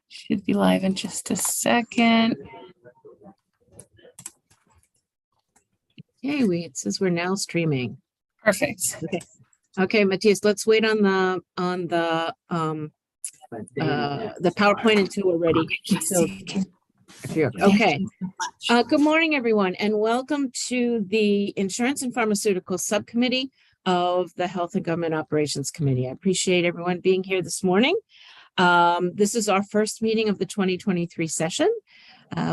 Should be live in just a second. Okay, it says we're now streaming. Perfect. Okay, Matthias, let's wait on the PowerPoint until we're ready. So, okay. Good morning, everyone, and welcome to the Insurance and Pharmaceuticals Subcommittee of the Health and Government Operations Committee. I appreciate everyone being here this morning. This is our first meeting of the 2023 session.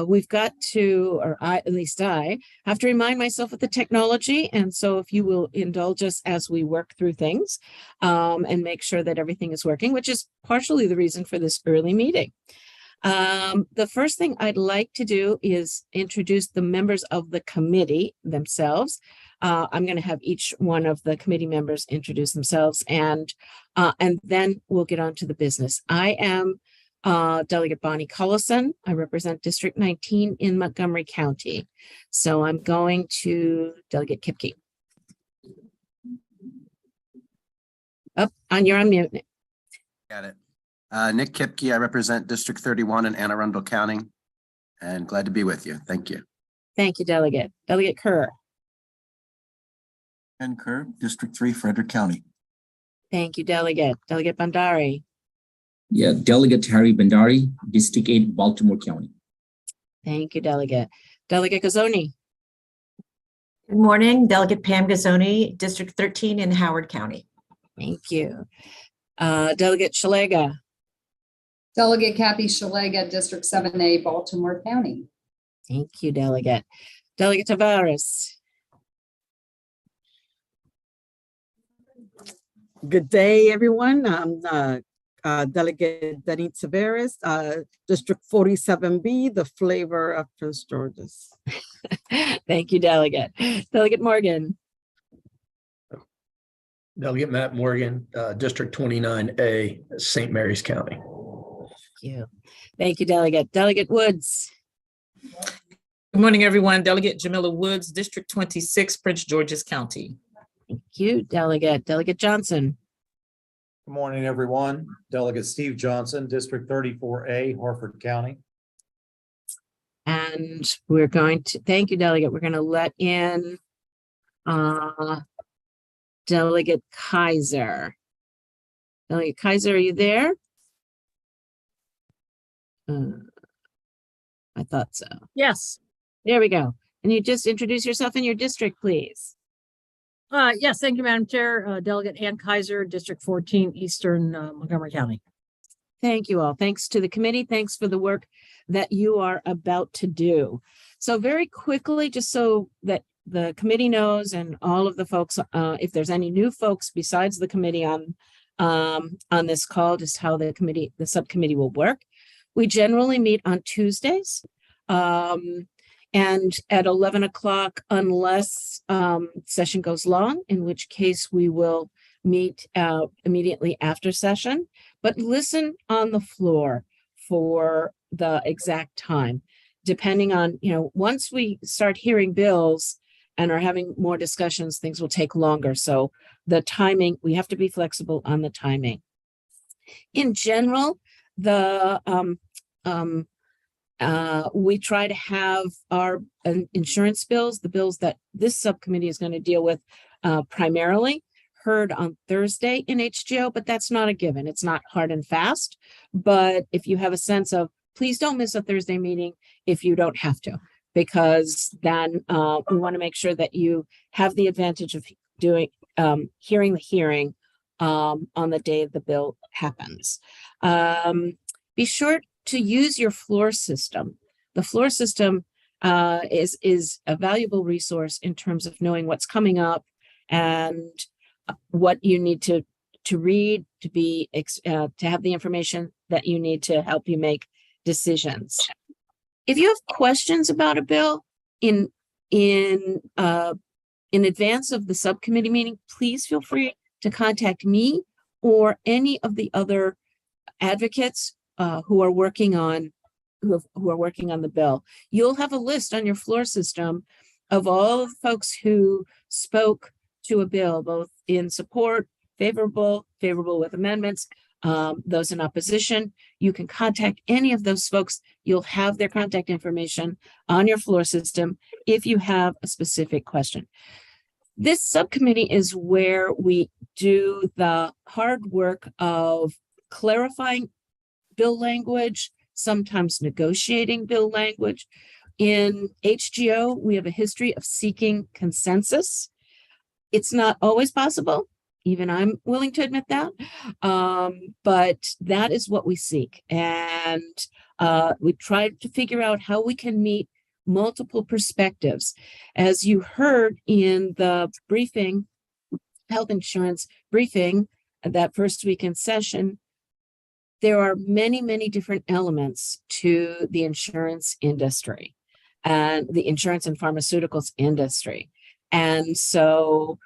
We've got to, or at least I, have to remind myself of the technology. And so if you will indulge us as we work through things and make sure that everything is working, which is partially the reason for this early meeting. The first thing I'd like to do is introduce the members of the committee themselves. I'm going to have each one of the committee members introduce themselves, and then we'll get on to the business. I am Delegate Bonnie Cullison. I represent District 19 in Montgomery County. So I'm going to Delegate Kipke. Up on your unmute. Got it. Nick Kipke, I represent District 31 in Anne Arundel County, and glad to be with you. Thank you. Thank you, Delegate. Delegate Kerr. Ken Kerr, District 3, Frederick County. Thank you, Delegate. Delegate Bandari. Yeah, Delegate Harry Bandari, District 8, Baltimore County. Thank you, Delegate. Delegate Gazzoni. Good morning, Delegate Pam Gazzoni, District 13 in Howard County. Thank you. Delegate Shalega. Delegate Kathy Shalega, District 7A, Baltimore County. Thank you, Delegate. Delegate Tavares. Good day, everyone. I'm Delegate Danit Tavares, District 47B, the flavor of Prince George's. Thank you, Delegate. Delegate Morgan. Delegate Matt Morgan, District 29A, St. Mary's County. Thank you. Thank you, Delegate. Delegate Woods. Good morning, everyone. Delegate Jamila Woods, District 26, Prince George's County. Thank you, Delegate. Delegate Johnson. Good morning, everyone. Delegate Steve Johnson, District 34A, Harford County. And we're going to, thank you, Delegate. We're going to let in Delegate Kaiser. Delegate Kaiser, are you there? I thought so. Yes. There we go. Can you just introduce yourself and your district, please? Yes, thank you, Madam Chair. Delegate Ann Kaiser, District 14, Eastern Montgomery County. Thank you all. Thanks to the committee. Thanks for the work that you are about to do. So very quickly, just so that the committee knows and all of the folks, if there's any new folks besides the committee on this call, just how the subcommittee will work. We generally meet on Tuesdays. And at 11 o'clock, unless session goes long, in which case we will meet immediately after session, but listen on the floor for the exact time, depending on, once we start hearing bills and are having more discussions, things will take longer. So the timing, we have to be flexible on the timing. In general, we try to have our insurance bills, the bills that this subcommittee is going to deal with primarily, heard on Thursday in HGO, but that's not a given. It's not hard and fast. But if you have a sense of, please don't miss a Thursday meeting if you don't have to, because then we want to make sure that you have the advantage of hearing the hearing on the day the bill happens. Be sure to use your floor system. The floor system is a valuable resource in terms of knowing what's coming up and what you need to read, to have the information that you need to help you make decisions. If you have questions about a bill in advance of the subcommittee meeting, please feel free to contact me or any of the other advocates who are working on the bill. You'll have a list on your floor system of all of the folks who spoke to a bill, both in support, favorable with amendments, those in opposition, you can contact any of those folks. You'll have their contact information on your floor system if you have a specific question. This subcommittee is where we do the hard work of clarifying bill language, sometimes negotiating bill language. In HGO, we have a history of seeking consensus. It's not always possible. Even I'm willing to admit that. But that is what we seek. And we try to figure out how we can meet multiple perspectives. As you heard in the briefing, health insurance briefing, that first week in session, there are many, many different elements to the insurance industry and the insurance and pharmaceuticals industry. And so,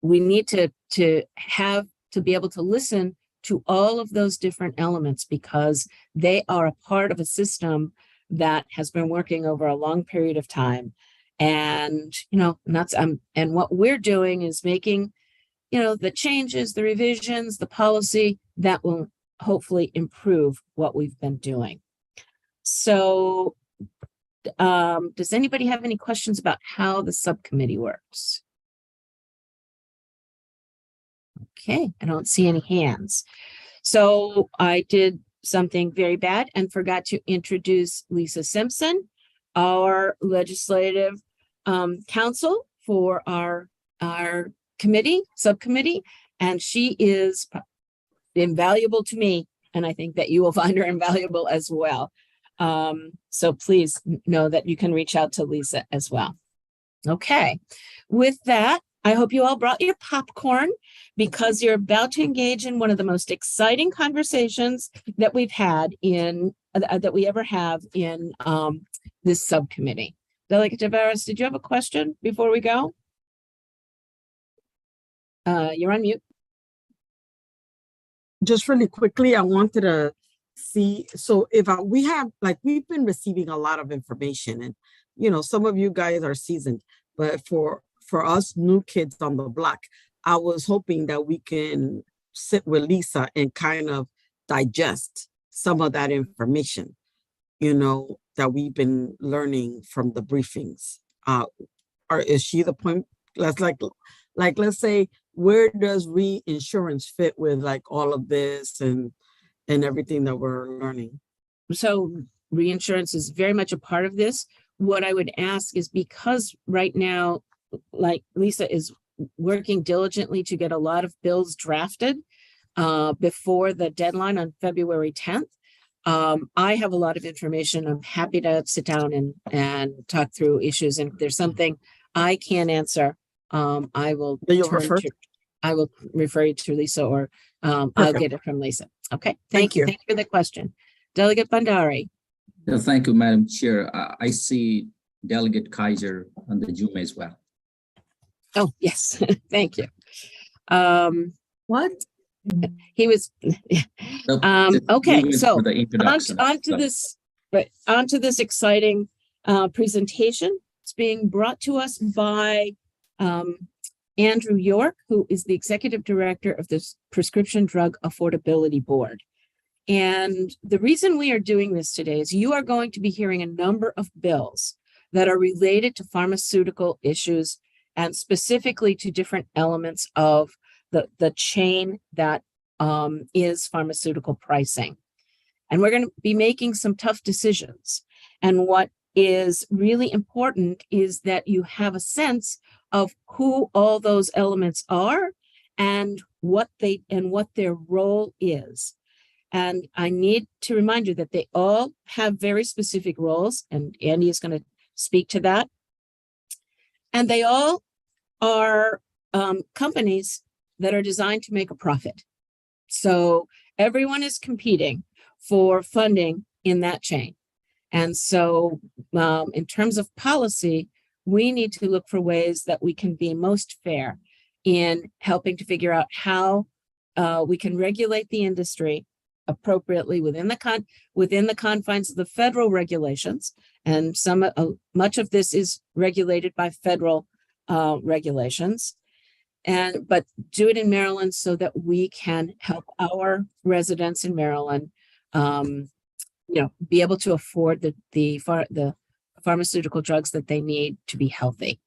we need to be able to listen to all of those different elements because they are a part of a system that has been working over a long period of time. And, and what we're doing is making, the changes, the revisions, the policy that will hopefully improve what we've been doing. So, does anybody have any questions about how the subcommittee works? Okay, I don't see any hands. So I did something very bad and forgot to introduce Lisa Simpson, our legislative counsel for our subcommittee, and she is invaluable to me, and I think that you will find her invaluable as well. So please know that you can reach out to Lisa as well. Okay, with that, I hope you all brought your popcorn because you're about to engage in one of the most exciting conversations that we've had that we ever have in this subcommittee. Delegate Tavares, did you have a question before we go? You're on mute. Just really quickly, I wanted to see, so if we've been receiving a lot of information and, some of you guys are seasoned, but for us new kids on the block, I was hoping that we can sit with Lisa and kind of digest some of that information, that we've been learning from the briefings. Or is she the point? Let's say, where does reinsurance fit with all of this and everything that we're learning? So reinsurance is very much a part of this. What I would ask is, because right now, Lisa is working diligently to get a lot of bills drafted before the deadline on February 10th. I have a lot of information. I'm happy to sit down and talk through issues. And if there's something I can't answer, I will refer you to Lisa, or I'll get it from Lisa. Okay, thank you. Thank you for the question. Delegate Bandari. Thank you, Madam Chair. I see Delegate Kaiser on the Zoom as well. Oh, yes, thank you. What? He was, okay, so onto this exciting presentation. It's being brought to us by Andrew York, who is the Executive Director of the Prescription Drug Affordability Board. And the reason we are doing this today is you are going to be hearing a number of bills that are related to pharmaceutical issues and specifically to different elements of the chain that is pharmaceutical pricing. And we're going to be making some tough decisions. And what is really important is that you have a sense of who all those elements are and what their role is. And I need to remind you that they all have very specific roles, and Andy is going to speak to that. And they all are companies that are designed to make a profit. So everyone is competing for funding in that chain. And so in terms of policy, we need to look for ways that we can be most fair in helping to figure out how we can regulate the industry appropriately within the confines of the federal regulations. And much of this is regulated by federal regulations. but do it in Maryland so that we can help our residents in Maryland, be able to afford the pharmaceutical drugs that they need to be healthy.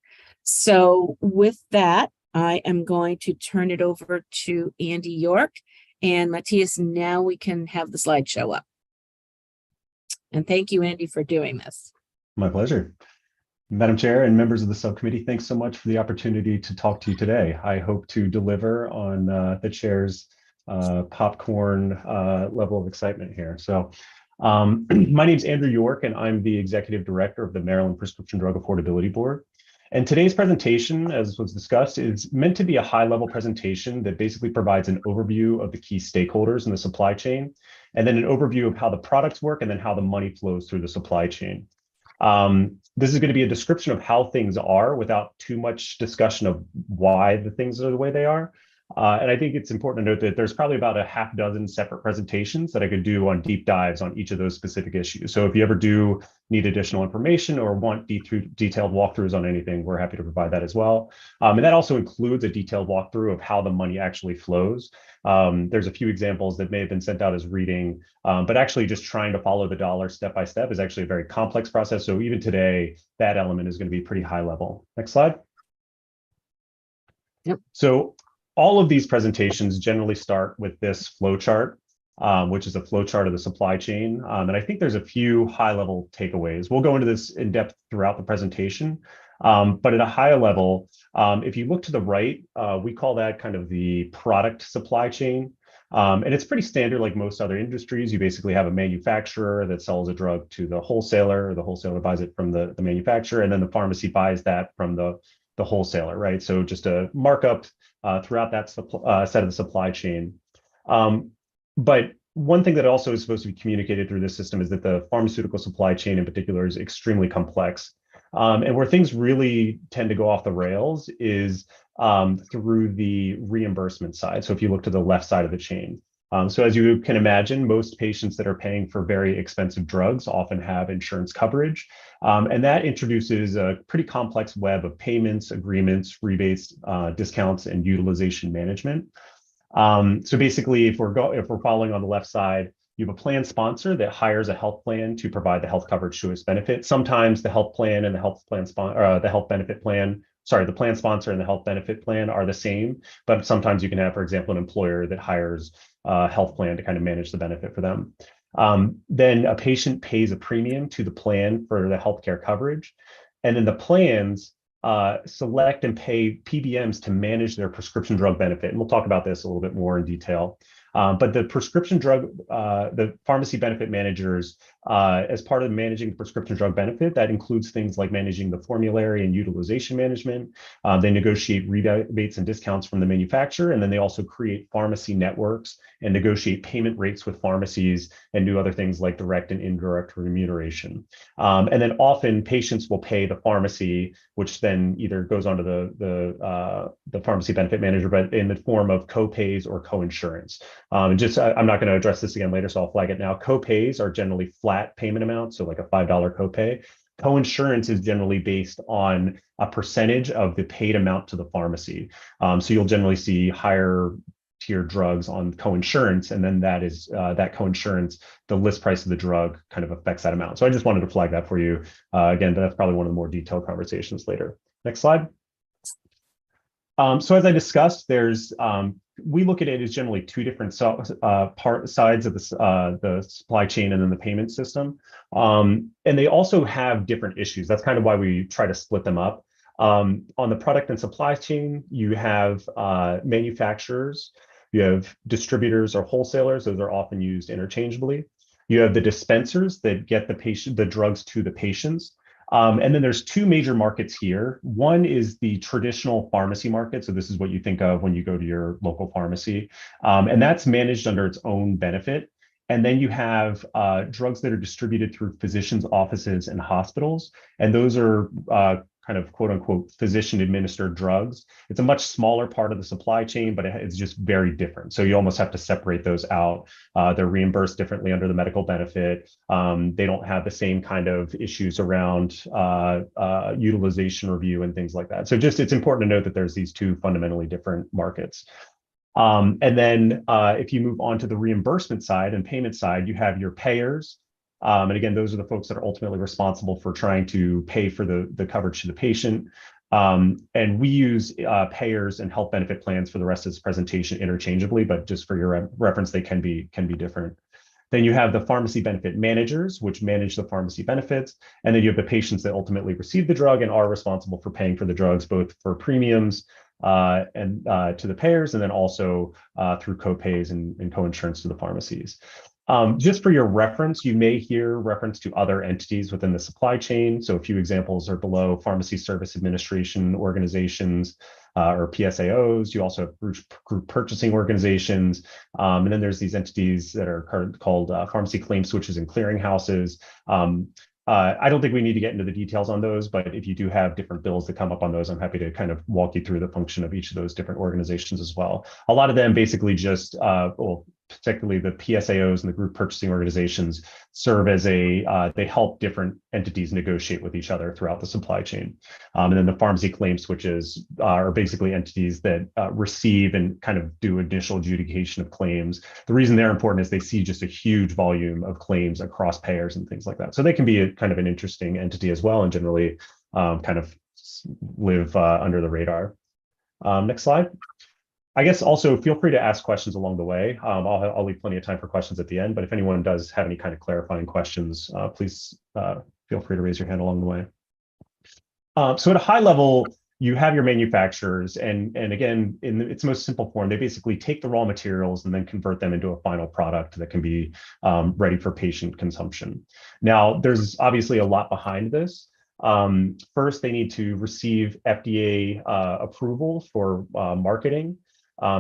So with that, I am going to turn it over to Andy York. And Matthias, now we can have the slideshow up. And thank you, Andy, for doing this. My pleasure. Madam Chair and members of the subcommittee, thanks so much for the opportunity to talk to you today. I hope to deliver on the chair's popcorn level of excitement here. So my name is Andrew York, and I'm the executive director of the Maryland Prescription Drug Affordability Board. And today's presentation, as was discussed, is meant to be a high-level presentation that basically provides an overview of the key stakeholders in the supply chain, and then an overview of how the products work and then how the money flows through the supply chain. This is going to be a description of how things are without too much discussion of why the things are the way they are. And I think it's important to note that there's probably about a half dozen separate presentations that I could do on deep dives on each of those specific issues. So if you ever do need additional information or want detailed walkthroughs on anything, we're happy to provide that as well. And that also includes a detailed walkthrough of how the money actually flows. There's a few examples that may have been sent out as reading, but actually just trying to follow the dollar step by step is actually a very complex process. So even today, that element is going to be pretty high level. Next slide. Yep. So all of these presentations generally start with this flow chart, which is a flow chart of the supply chain. And I think there's a few high-level takeaways. We'll go into this in depth throughout the presentation. But at a higher level, if you look to the right, we call that kind of the product supply chain. And it's pretty standard like most other industries. You basically have a manufacturer that sells a drug to the wholesaler buys it from the manufacturer, and then the pharmacy buys that from the wholesaler, right? So just a markup throughout that set of the supply chain. But one thing that also is supposed to be communicated through this system is that the pharmaceutical supply chain in particular is extremely complex. And where things really tend to go off the rails is through the reimbursement side. So if you look to the left side of the chain. So as you can imagine, most patients that are paying for very expensive drugs often have insurance coverage. And that introduces a pretty complex web of payments, agreements, rebates, discounts, and utilization management. So basically, if we're following on the left side, you have a plan sponsor that hires a health plan to provide the health coverage to its benefit. Sometimes the health plan and the the plan sponsor and the health benefit plan are the same, but sometimes you can have, for example, an employer that hires a health plan to kind of manage the benefit for them. Then a patient pays a premium to the plan for the healthcare coverage, and then the plans select and pay PBMs to manage their prescription drug benefit. And we'll talk about this a little bit more in detail. But the prescription drug, the pharmacy benefit managers, as part of managing the prescription drug benefit, that includes things like managing the formulary and utilization management. They negotiate rebates and discounts from the manufacturer, and then they also create pharmacy networks and negotiate payment rates with pharmacies and do other things like direct and indirect remuneration. And then often patients will pay the pharmacy, which then either goes onto the pharmacy benefit manager, but in the form of co-pays or co-insurance. I'm not going to address this again later, so I'll flag it now. Co-pays are generally flat payment amounts, so like a $5 copay. Co-insurance is generally based on a percentage of the paid amount to the pharmacy. So you'll generally see higher tier drugs on co-insurance, and then that co-insurance, the list price of the drug kind of affects that amount. So I just wanted to flag that for you. Again, but that's probably one of the more detailed conversations later. Next slide. So as I discussed, we look at it as generally two different sides of the supply chain and then the payment system. And they also have different issues. That's kind of why we try to split them up. On the product and supply chain, you have manufacturers, you have distributors or wholesalers. Those are often used interchangeably. You have the dispensers that get the drugs to the patients. And then there's two major markets here. One is the traditional pharmacy market. So this is what you think of when you go to your local pharmacy. And that's managed under its own benefit. And then you have drugs that are distributed through physicians' offices and hospitals. And those are kind of quote unquote physician administered drugs. It's a much smaller part of the supply chain, but it's just very different. So you almost have to separate those out. They're reimbursed differently under the medical benefit. They don't have the same kind of issues around utilization review and things like that. So just it's important to note that there's these two fundamentally different markets. And then if you move on to the reimbursement side and payment side, you have your payers. And again, those are the folks that are ultimately responsible for trying to pay for the coverage to the patient. And we use payers and health benefit plans for the rest of this presentation interchangeably, but just for your reference, they can be different. Then you have the pharmacy benefit managers, which manage the pharmacy benefits. And then you have the patients that ultimately receive the drug and are responsible for paying for the drugs, both for premiums and to the payers, and then also through co-pays and coinsurance to the pharmacies. Just for your reference, you may hear reference to other entities within the supply chain. So a few examples are below: Pharmacy Service Administration organizations, or PSAOs. You also have group purchasing organizations. And then there's these entities that are called pharmacy claim switches and clearinghouses. I don't think we need to get into the details on those, but if you do have different bills that come up on those, I'm happy to kind of walk you through the function of each of those different organizations as well. A lot of them basically just, well, particularly the PSAOs and the group purchasing organizations serve as they help different entities negotiate with each other throughout the supply chain. And then the pharmacy claim switches are basically entities that receive and kind of do initial adjudication of claims. The reason they're important is they see just a huge volume of claims across payers and things like that. So they can be a kind of an interesting entity as well, and generally kind of live under the radar. Next slide. I guess also feel free to ask questions along the way. I'll leave plenty of time for questions at the end, but if anyone does have any kind of clarifying questions, please feel free to raise your hand along the way. So at a high level, you have your manufacturers, and again, in its most simple form, they basically take the raw materials and then convert them into a final product that can be ready for patient consumption. Now, there's obviously a lot behind this. First, they need to receive FDA approval for marketing.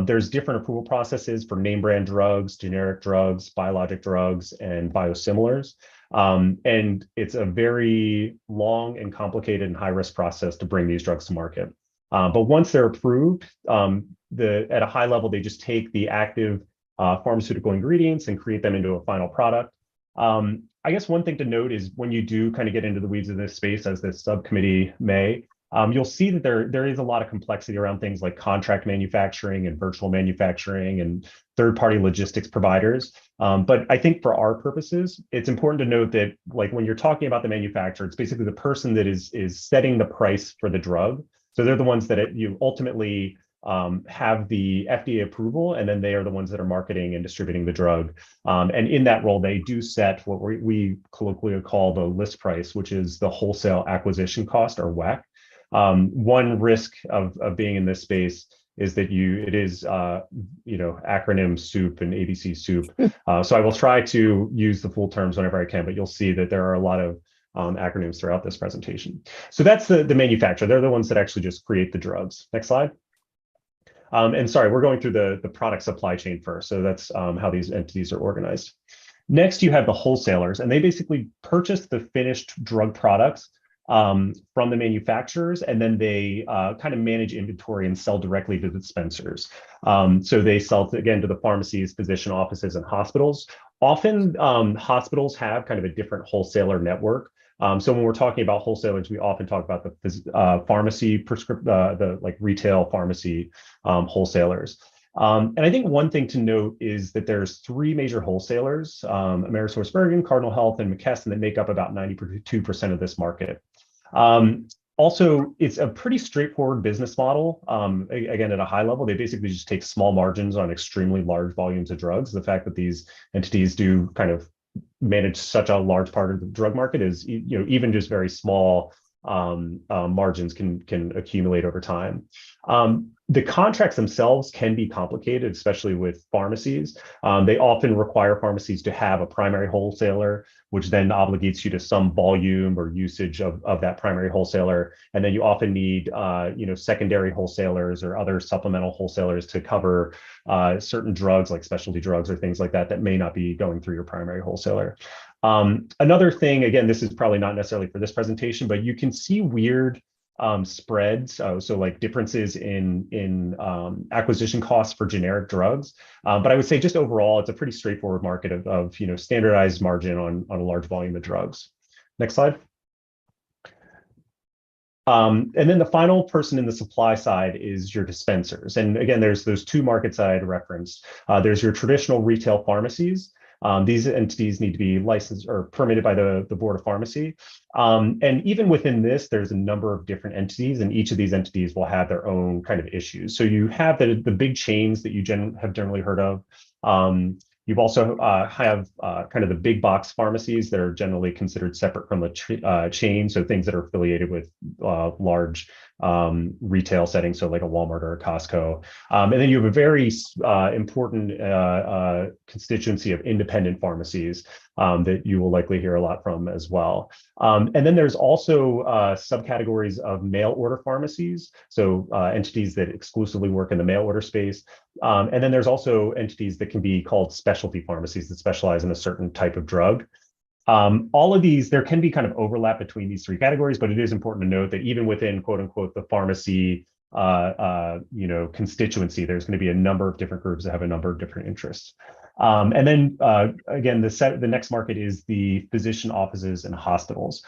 There's different approval processes for name brand drugs, generic drugs, biologic drugs, and biosimilars. And it's a very long and complicated and high-risk process to bring these drugs to market. But once they're approved, at a high level, they just take the active pharmaceutical ingredients and create them into a final product. I guess one thing to note is when you do kind of get into the weeds of this space, as this subcommittee may, you'll see that there is a lot of complexity around things like contract manufacturing and virtual manufacturing and third-party logistics providers. But I think for our purposes, it's important to note that, like, when you're talking about the manufacturer, it's basically the person that is setting the price for the drug. So they're the ones that you ultimately have the FDA approval, and then they are the ones that are marketing and distributing the drug. And in that role, they do set what we colloquially call the list price, which is the wholesale acquisition cost, or WAC. One risk of being in this space is that it is acronym soup and ABC soup. So I will try to use the full terms whenever I can, but you'll see that there are a lot of acronyms throughout this presentation. So that's the manufacturer. They're the ones that actually just create the drugs. Next slide. And sorry, we're going through the product supply chain first. So that's how these entities are organized. Next, you have the wholesalers, and they basically purchase the finished drug products from the manufacturers, and then they kind of manage inventory and sell directly to the dispensers. So they sell again to the pharmacies, physician offices, and hospitals. Often hospitals have kind of a different wholesaler network. So when we're talking about wholesalers, we often talk about the pharmacy the retail pharmacy wholesalers. And I think one thing to note is that there's three major wholesalers, AmerisourceBergen, Cardinal Health, and McKesson, that make up about 92% of this market. Also, it's a pretty straightforward business model. Again, at a high level, they basically just take small margins on extremely large volumes of drugs. The fact that these entities do kind of manage such a large part of the drug market is, even just very small margins can accumulate over time. The contracts themselves can be complicated, especially with pharmacies. They often require pharmacies to have a primary wholesaler, which then obligates you to some volume or usage of that primary wholesaler. And then you often need, secondary wholesalers or other supplemental wholesalers to cover certain drugs, like specialty drugs or things like that may not be going through your primary wholesaler. Another thing, again, this is probably not necessarily for this presentation, but you can see weird spreads, so like differences in acquisition costs for generic drugs. But I would say just overall, it's a pretty straightforward market of standardized margin on a large volume of drugs. Next slide. And then the final person in the supply side is your dispensers. And again, there's those two markets that I had referenced. There's your traditional retail pharmacies. These entities need to be licensed or permitted by the Board of Pharmacy. And even within this, there's a number of different entities, and each of these entities will have their own kind of issues. So you have the big chains that you have generally heard of. You've also have kind of the big box pharmacies that are generally considered separate from the chain. So things that are affiliated with large retail settings, so like a Walmart or a Costco. And then you have a very important constituency of independent pharmacies that you will likely hear a lot from as well. And then there's also subcategories of mail order pharmacies, so entities that exclusively work in the mail order space. And then there's also entities that can be called specialty pharmacies that specialize in a certain type of drug. All of these, there can be kind of overlap between these three categories, but it is important to note that even within quote unquote the pharmacy constituency, there's going to be a number of different groups that have a number of different interests. And then again, the next market is the physician offices and hospitals.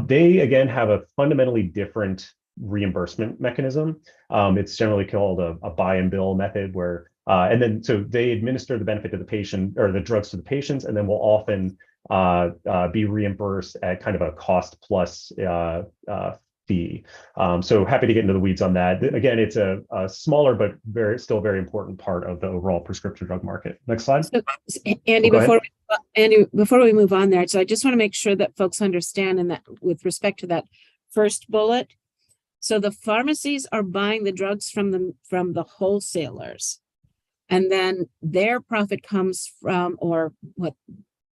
They again have a fundamentally different reimbursement mechanism. It's generally called a buy and bill method, where and then so they administer the benefit to the patient or the drugs to the patients, and then will often be reimbursed at kind of a cost plus fee. So happy to get into the weeds on that. Again, it's a smaller but still very important part of the overall prescription drug market. Next slide. So, Andy, before we move on there, so I just want to make sure that folks understand, and that with respect to that first bullet, so the pharmacies are buying the drugs from the wholesalers, and then their profit comes from, or what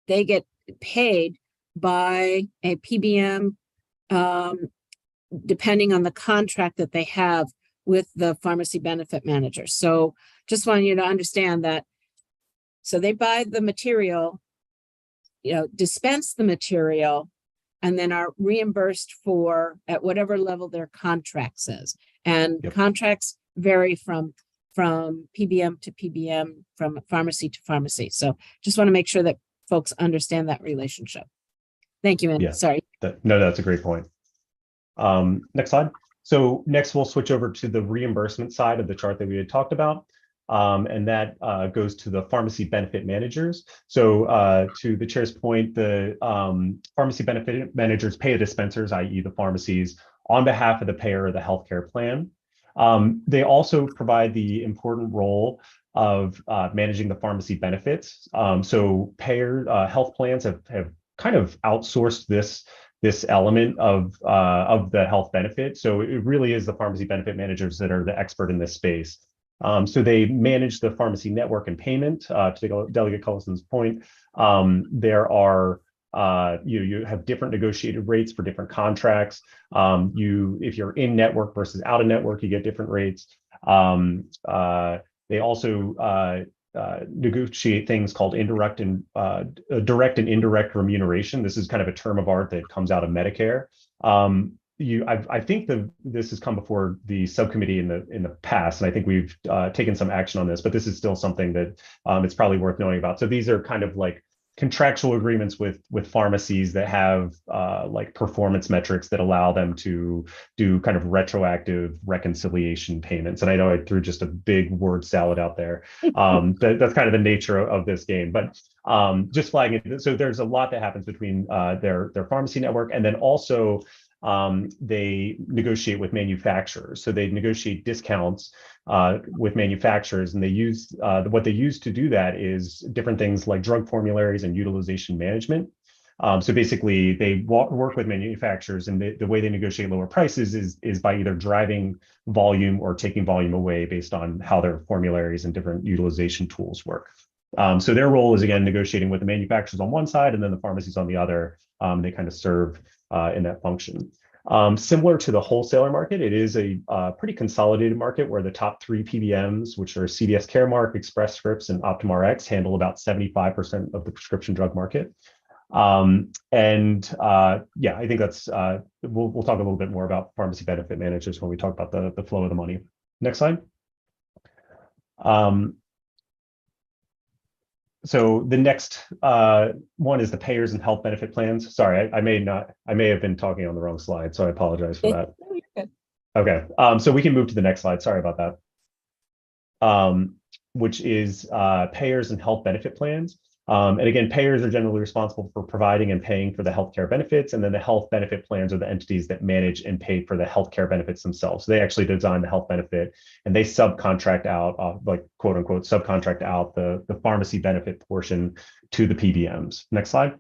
they get paid by a PBM, depending on the contract that they have with the pharmacy benefit manager. So just want you to understand that. So they buy the material, dispense the material, and then are reimbursed for at whatever level their contract says. And contracts vary from PBM to PBM, from pharmacy to pharmacy. So just want to make sure that folks understand that relationship. Thank you, Andy. Yeah. Sorry. No, that's a great point. Next slide. So next we'll switch over to the reimbursement side of the chart that we had talked about. And that goes to the pharmacy benefit managers. So to the chair's point, the pharmacy benefit managers pay the dispensers, i.e. the pharmacies, on behalf of the payer or the healthcare plan. They also provide the important role of managing the pharmacy benefits. So payer health plans have kind of outsourced this element of the health benefit. So it really is the pharmacy benefit managers that are the expert in this space. So they manage the pharmacy network and payment. To Delegate Cullison's point, there are you have different negotiated rates for different contracts. If you're in network versus out of network, you get different rates. They also negotiate things called direct and indirect remuneration. This is kind of a term of art that comes out of Medicare. I think this has come before the subcommittee in the past, and I think we've taken some action on this, but this is still something that it's probably worth knowing about. So these are kind of like contractual agreements with pharmacies that have like performance metrics that allow them to do kind of retroactive reconciliation payments. And I know I threw just a big word salad out there. That's kind of the nature of this game, but just flagging it. So there's a lot that happens between their pharmacy network, and then also they negotiate with manufacturers. So they negotiate discounts with manufacturers, and they use what they use to do that is different things like drug formularies and utilization management. So basically, they work with manufacturers, and the way they negotiate lower prices is by either driving volume or taking volume away based on how their formularies and different utilization tools work. So their role is, again, negotiating with the manufacturers on one side and then the pharmacies on the other. They kind of serve in that function. Similar to the wholesaler market, it is a pretty consolidated market where the top three PBMs, which are CVS Caremark, Express Scripts, and OptumRx, handle about 75% of the prescription drug market. Yeah, I think that's we'll talk a little bit more about pharmacy benefit managers when we talk about the flow of the money. Next slide. So the next one is the payers and health benefit plans. Sorry, I may have been talking on the wrong slide, so I apologize for that. Okay, so we can move to the next slide. Sorry about that. Which is payers and health benefit plans. And again, payers are generally responsible for providing and paying for the healthcare benefits, and then the health benefit plans are the entities that manage and pay for the healthcare benefits themselves. So they actually design the health benefit, and they subcontract out, like quote unquote, subcontract out the pharmacy benefit portion to the PBMs. Next slide.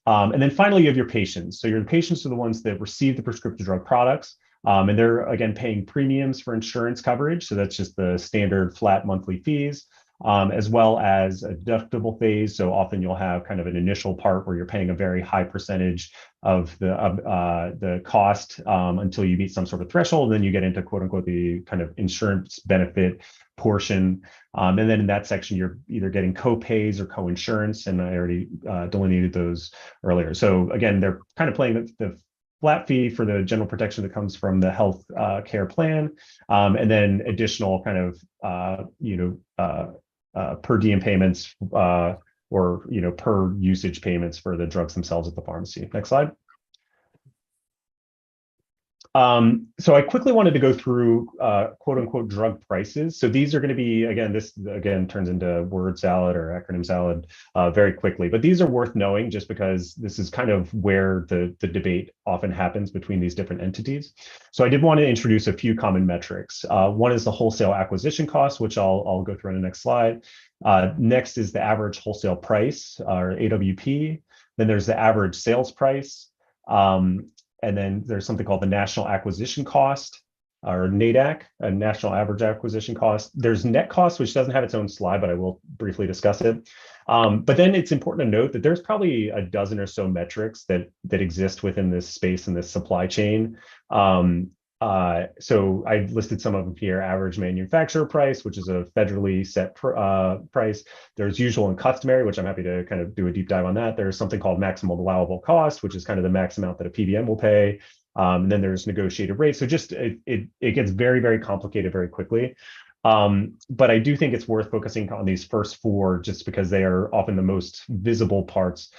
And then finally, you have your patients. So your patients are the ones that receive the prescriptive drug products. And they're, again, paying premiums for insurance coverage. So that's just the standard flat monthly fees, as well as a deductible phase. So often you'll have kind of an initial part where you're paying a very high percentage of the cost until you meet some sort of threshold. And then you get into, quote unquote, the kind of insurance benefit portion. And then in that section, you're either getting co-pays or co-insurance. And I already delineated those earlier. So again, they're kind of playing the flat fee for the general protection that comes from the health care plan, and then additional kind of per diem payments or per usage payments for the drugs themselves at the pharmacy. Next slide. So I quickly wanted to go through quote unquote drug prices. So these are going to be, again, this again turns into word salad or acronym salad very quickly, but these are worth knowing just because this is kind of where the debate often happens between these different entities. So I did want to introduce a few common metrics. One is the wholesale acquisition cost, which I'll go through on the next slide. Next is the average wholesale price, or AWP. Then there's the average sales price. And then there's something called the national acquisition cost, or NADAC, a national average acquisition cost. There's net cost, which doesn't have its own slide, but I will briefly discuss it. But then it's important to note that there's probably a dozen or so metrics that exist within this space and this supply chain. So I listed some of them here: average manufacturer price, which is a federally set price. There's usual and customary, which I'm happy to kind of do a deep dive on that. There's something called maximum allowable cost, which is kind of the max amount that a PBM will pay. And then there's negotiated rates. So just it gets very, very complicated very quickly. But I do think it's worth focusing on these first four just because they are often the most visible parts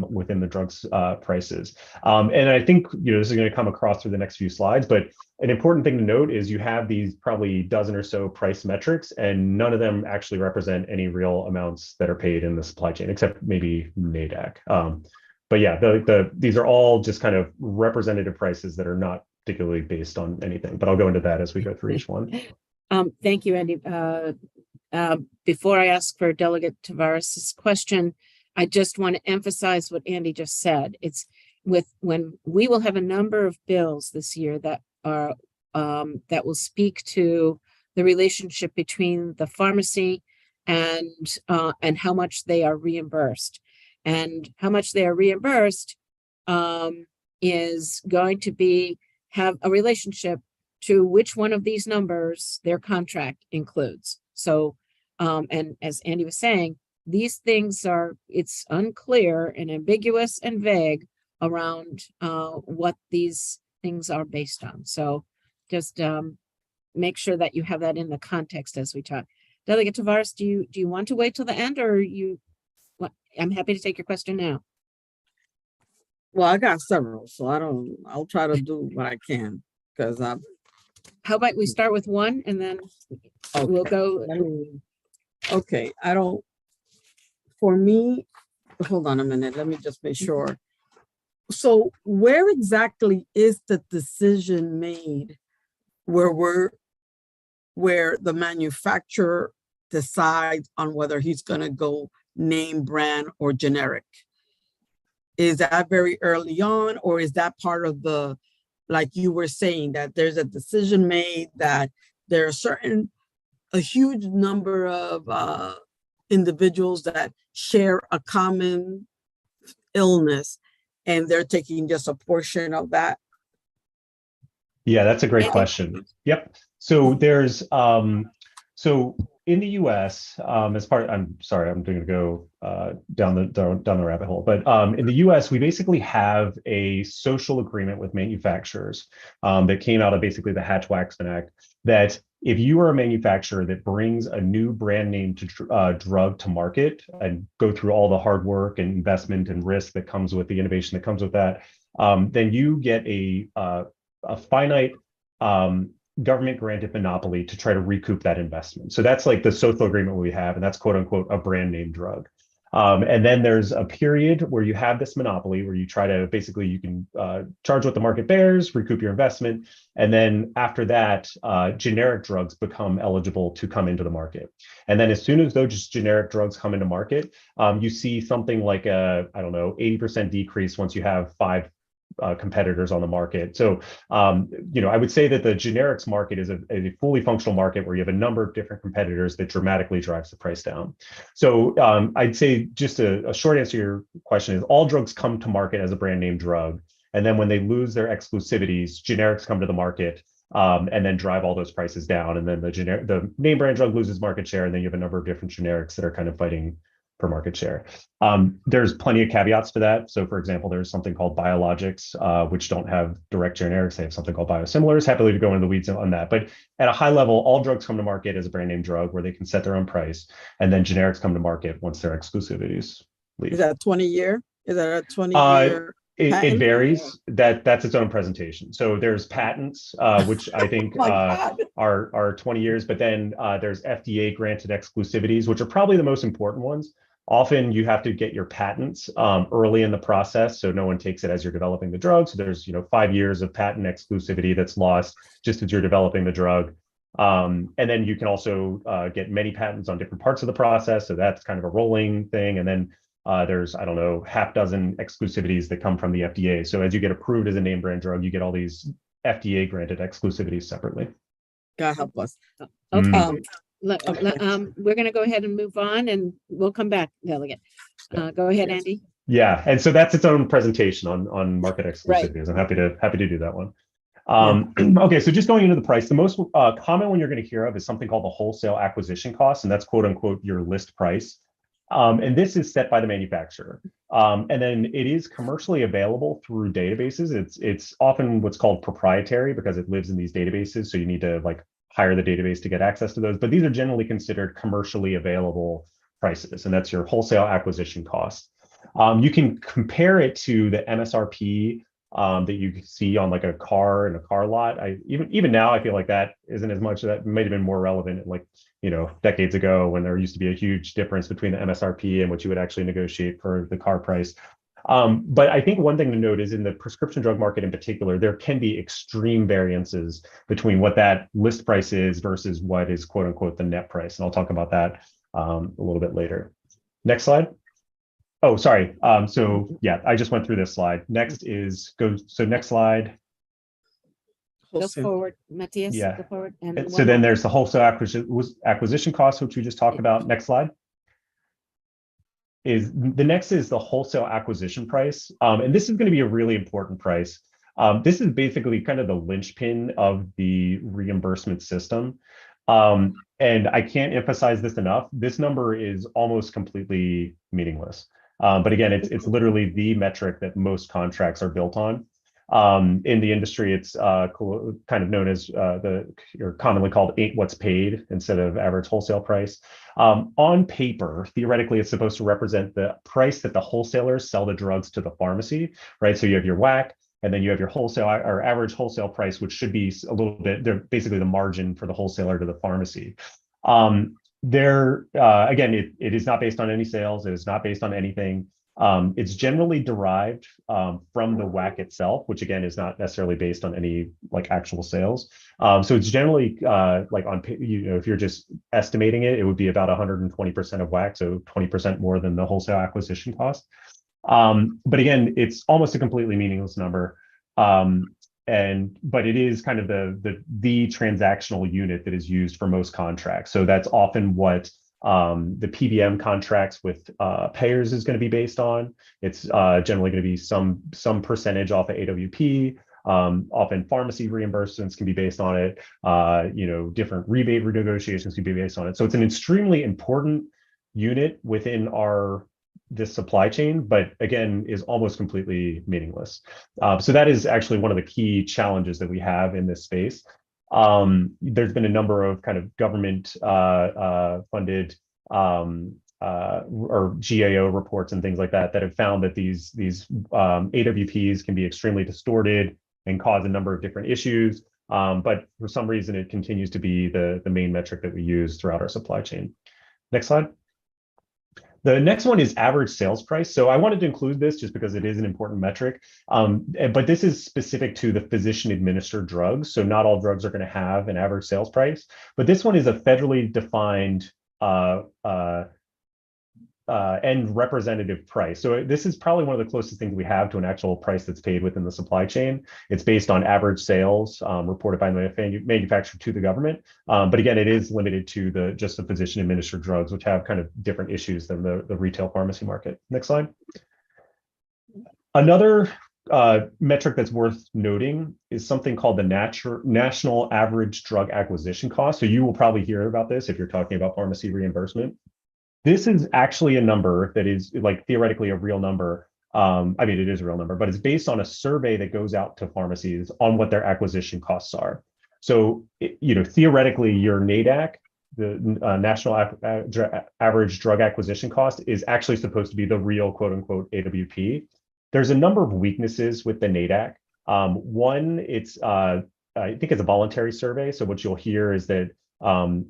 within the drugs prices. And I think this is going to come across through the next few slides, but an important thing to note is you have these probably dozen or so price metrics, and none of them actually represent any real amounts that are paid in the supply chain, except maybe NADAC. But yeah, these are all just kind of representative prices that are not particularly based on anything, but I'll go into that as we go through each one. Thank you, Andy. Before I ask for Delegate Tavares' question, I just want to emphasize what Andy just said. It's when we will have a number of bills this year that are that will speak to the relationship between the pharmacy and how much they are reimbursed. And how much they are reimbursed is going to have a relationship to which one of these numbers their contract includes. So, and as Andy was saying, these things it's unclear and ambiguous and vague around what these things are based on. So just make sure that you have that in the context as we talk. Delegate Tavares, do you want to wait till the end, or I'm happy to take your question now. Well, I got several, so I'll try to do what I can because how about we start with one and then we'll go. Okay, for me, hold on a minute. Let me just make sure. So where exactly is the decision made where the manufacturer decides on whether he's going to go name brand or generic? Is that very early on, or is that part of the, like you were saying, that there's a decision made that there are a huge number of individuals that share a common illness and they're taking just a portion of that? Yeah, that's a great question. Yep. So there's So in the US, as part, I'm sorry, I'm going to go down the rabbit hole. But in the US, we basically have a social agreement with manufacturers that came out of basically the Hatch-Waxman Act, that if you are a manufacturer that brings a new brand name to drug to market and go through all the hard work and investment and risk that comes with the innovation that comes with that, then you get a finite government granted monopoly to try to recoup that investment. So that's like the social agreement we have, and that's quote unquote a brand name drug. And then there's a period where you have this monopoly where you try to basically, you can charge what the market bears, recoup your investment. And then after that, generic drugs become eligible to come into the market. And then as soon as those generic drugs come into market, you see something like a, I don't know, 80% decrease once you have 5 competitors on the market. So, I would say that the generics market is a fully functional market where you have a number of different competitors that dramatically drives the price down. So I'd say just a short answer to your question is all drugs come to market as a brand name drug. And then when they lose their exclusivities, generics come to the market and then drive all those prices down. And then the name brand drug loses market share. And then you have a number of different generics that are kind of fighting for market share. There's plenty of caveats to that. So for example, there's something called biologics, which don't have direct generics. They have something called biosimilars. Happily to go into the weeds on that. But at a high level, all drugs come to market as a brand name drug where they can set their own price. And then generics come to market once their exclusivities leave. Is that 20-year? Is that a 20-year? It varies. That's its own presentation. So there's patents, which I think are 20 years, but then there's FDA granted exclusivities, which are probably the most important ones. Often you have to get your patents early in the process, so no one takes it as you're developing the drug. So there's 5 years of patent exclusivity that's lost just as you're developing the drug. And then you can also get many patents on different parts of the process. So that's kind of a rolling thing. And then there's, I don't know, half dozen exclusivities that come from the FDA. So as you get approved as a name brand drug, you get all these FDA granted exclusivities separately. God help us. Okay. We're going to go ahead and move on, and we'll come back, Delegate. Go ahead, Andy. Yeah, and so that's its own presentation on market exclusivities. I'm happy to do that one. Okay, so just going into the price, the most common one you're going to hear of is something called the wholesale acquisition cost, and that's quote unquote your list price. And this is set by the manufacturer. And then it is commercially available through databases. It's often what's called proprietary because it lives in these databases. So you need to hire the database to get access to those. But these are generally considered commercially available prices. And that's your wholesale acquisition cost. You can compare it to the MSRP that you see on a car in a car lot. Even now, I feel like that isn't as much. That might have been more relevant decades ago when there used to be a huge difference between the MSRP and what you would actually negotiate for the car price. But I think one thing to note is in the prescription drug market in particular, there can be extreme variances between what that list price is versus what is quote unquote the net price. And I'll talk about that a little bit later. Next slide. Oh, sorry. So yeah, I just went through this slide. Next slide. Go forward, Matthias. Yeah. Go forward. And so then there's the wholesale acquisition cost, which we just talked about. Next slide. Next is the wholesale acquisition price. And this is going to be a really important price. This is basically kind of the linchpin of the reimbursement system. And I can't emphasize this enough. This number is almost completely meaningless. But again, it's literally the metric that most contracts are built on. In the industry, it's kind of known as or commonly called what's paid instead of average wholesale price. On paper, theoretically, it's supposed to represent the price that the wholesalers sell the drugs to the pharmacy, right? So you have your WAC, and then you have your wholesale or average wholesale price, which should be a little bit, they're basically the margin for the wholesaler to the pharmacy. Again, it is not based on any sales. It is not based on anything. It's generally derived from the WAC itself, which again is not necessarily based on any actual sales. So it's generally if you're just estimating it, it would be about 120% of WAC, so 20% more than the wholesale acquisition cost. But again, it's almost a completely meaningless number. But it is kind of the transactional unit that is used for most contracts. So that's often what the PBM contracts with payers is going to be based on. It's generally going to be some percentage off of AWP. Often pharmacy reimbursements can be based on it. Different rebate renegotiations can be based on it. So it's an extremely important unit within this supply chain, but again, is almost completely meaningless. So that is actually one of the key challenges that we have in this space. There's been a number of kind of government funded or GAO reports and things like that have found that these AWPs can be extremely distorted and cause a number of different issues. But for some reason, it continues to be the main metric that we use throughout our supply chain. Next slide. The next one is average sales price. So I wanted to include this just because it is an important metric, but this is specific to the physician administered drugs. So not all drugs are going to have an average sales price, but this one is a federally defined and representative price. So this is probably one of the closest things we have to an actual price that's paid within the supply chain. It's based on average sales reported by the manufacturer to the government. But again, it is limited to just the physician administered drugs, which have kind of different issues than the retail pharmacy market. Next slide. Another metric that's worth noting is something called the national average drug acquisition cost. So you will probably hear about this if you're talking about pharmacy reimbursement. This is actually a number that is like theoretically a real number. I mean, it is a real number, but it's based on a survey that goes out to pharmacies on what their acquisition costs are. So, theoretically, your NADAC, the National Average Drug Acquisition Cost, is actually supposed to be the real quote unquote AWP. There's a number of weaknesses with the NADAC. One, I think it's a voluntary survey. So what you'll hear is that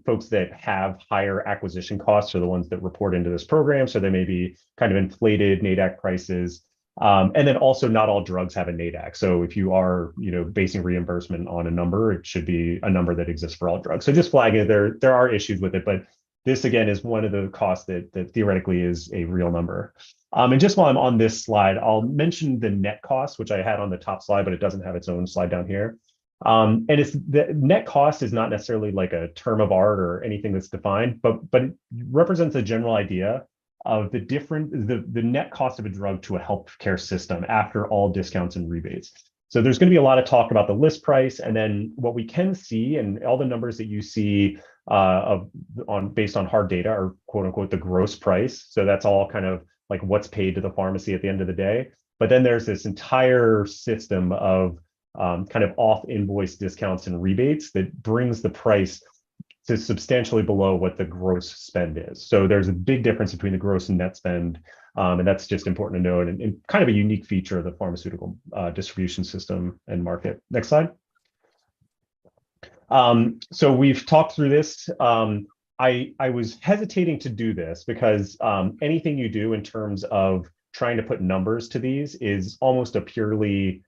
folks that have higher acquisition costs are the ones that report into this program. So they may be kind of inflated NADAC prices. And then also not all drugs have a NADAC. So if you are, basing reimbursement on a number, it should be a number that exists for all drugs. So just flagging it, there are issues with it, but this again is one of the costs that theoretically is a real number. And just while I'm on this slide, I'll mention the net cost, which I had on the top slide, but it doesn't have its own slide down here. And it's the net cost is not necessarily like a term of art or anything that's defined, but it represents a general idea of the net cost of a drug to a healthcare system after all discounts and rebates. So there's going to be a lot of talk about the list price, and then what we can see, and all the numbers that you see based on hard data are quote unquote the gross price. So that's all kind of like what's paid to the pharmacy at the end of the day. But then there's this entire system of kind of off invoice discounts and rebates that brings the price to substantially below what the gross spend is. So there's a big difference between the gross and net spend. And that's just important to note and kind of a unique feature of the pharmaceutical distribution system and market. Next slide. So we've talked through this. I was hesitating to do this because anything you do in terms of trying to put numbers to these is almost a purely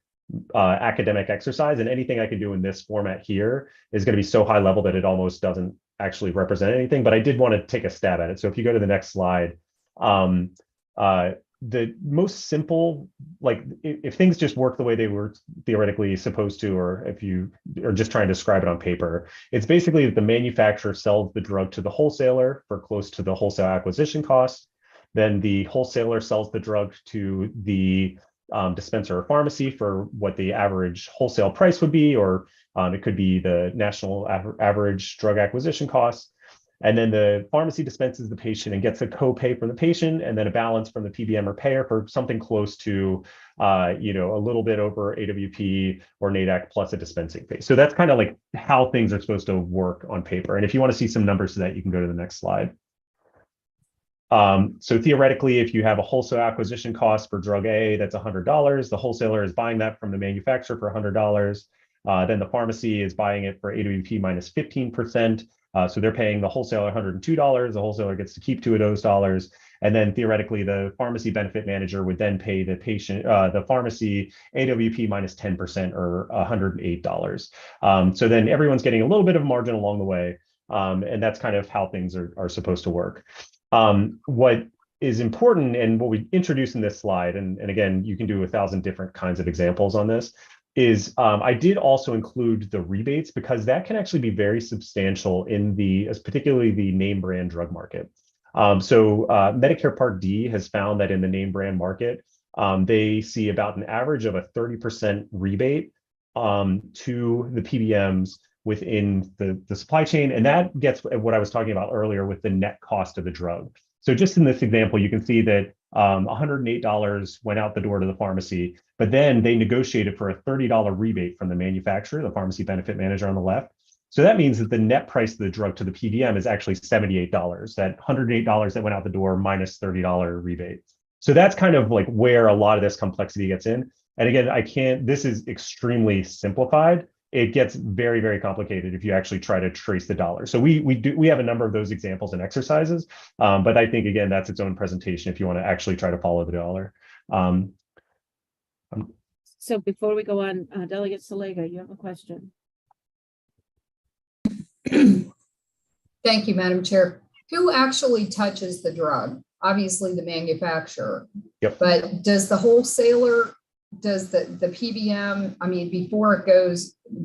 academic exercise, and anything I can do in this format here is going to be so high level that it almost doesn't actually represent anything, but I did want to take a stab at it. So if you go to the next slide, the most simple, like if things just work the way they were theoretically supposed to, or if you are just trying to describe it on paper, it's basically that the manufacturer sells the drug to the wholesaler for close to the wholesale acquisition cost. Then the wholesaler sells the drug to the dispenser or pharmacy for what the average wholesale price would be, or it could be the national average drug acquisition cost. And then the pharmacy dispenses the patient and gets a copay from the patient, and then a balance from the PBM or payer for something close to, a little bit over AWP or NADAC plus a dispensing fee. So that's kind of like how things are supposed to work on paper. And if you want to see some numbers to that, you can go to the next slide. So theoretically, if you have a wholesale acquisition cost for drug A, that's $100. The wholesaler is buying that from the manufacturer for $100. Then the pharmacy is buying it for AWP minus 15%. So they're paying the wholesaler $102. The wholesaler gets to keep $2 of those dollars. And then theoretically, the pharmacy benefit manager would then pay the patient, the pharmacy AWP minus 10% or $108. So then everyone's getting a little bit of margin along the way. And that's kind of how things are supposed to work. What is important and what we introduce in this slide, and again, you can do 1,000 different kinds of examples on this, is I did also include the rebates because that can actually be very substantial in particularly the name brand drug market. So Medicare Part D has found that in the name brand market, they see about an average of a 30% rebate to the PBMs within the supply chain. And that gets what I was talking about earlier with the net cost of the drug. So just in this example, you can see that $108 went out the door to the pharmacy, but then they negotiated for a $30 rebate from the manufacturer, the pharmacy benefit manager on the left. So that means that the net price of the drug to the PBM is actually $78, that $108 that went out the door minus $30 rebate. So that's kind of like where a lot of this complexity gets in. And again, this is extremely simplified. It gets very, very complicated if you actually try to trace the dollar. So we have a number of those examples and exercises, but I think, again, that's its own presentation if you want to actually try to follow the dollar. So before we go on, Delegate Salega, you have a question? Thank you, Madam Chair. Who actually touches the drug? Obviously the manufacturer. Yep. But does the wholesaler, does the PBM, I mean, before it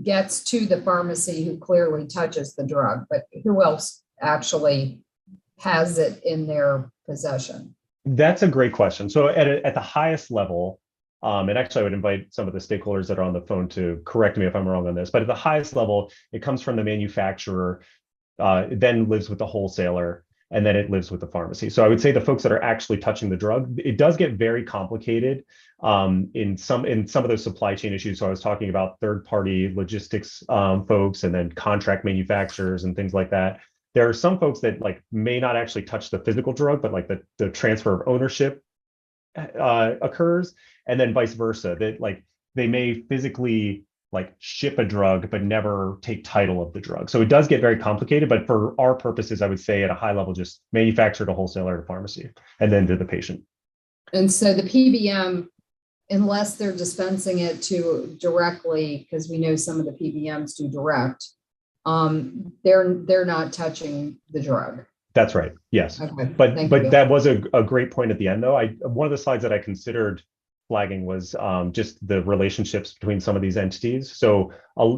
gets to the pharmacy who clearly touches the drug, but who else actually has it in their possession? That's a great question. So at the highest level, and actually I would invite some of the stakeholders that are on the phone to correct me if I'm wrong on this, but at the highest level, it comes from the manufacturer, it then lives with the wholesaler, and then it lives with the pharmacy. So I would say the folks that are actually touching the drug, it does get very complicated in some of those supply chain issues. So I was talking about third-party logistics folks and then contract manufacturers and things like that. There are some folks that may not actually touch the physical drug, but the transfer of ownership occurs, and then vice versa, that they may physically ship a drug but never take title of the drug. So it does get very complicated, but for our purposes, I would say at a high level, just manufacturer to wholesaler to pharmacy, and then to the patient. And so the PBM, unless they're dispensing it to directly, because we know some of the PBMs do direct, they're not touching the drug. That's right. Yes. Okay. But you. That was a great point at the end, though. One of the slides that I considered flagging was just the relationships between some of these entities. So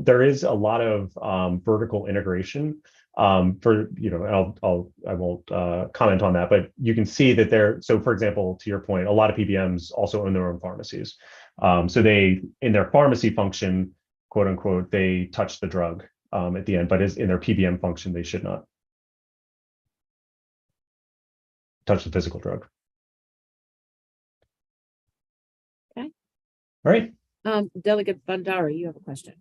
there is a lot of vertical integration for, I won't comment on that, but you can see that so for example, to your point, a lot of PBMs also own their own pharmacies. So they, in their pharmacy function, quote unquote, they touch the drug at the end, but in their PBM function, they should not touch the physical drug. Okay. All right. Delegate Bandari, you have a question.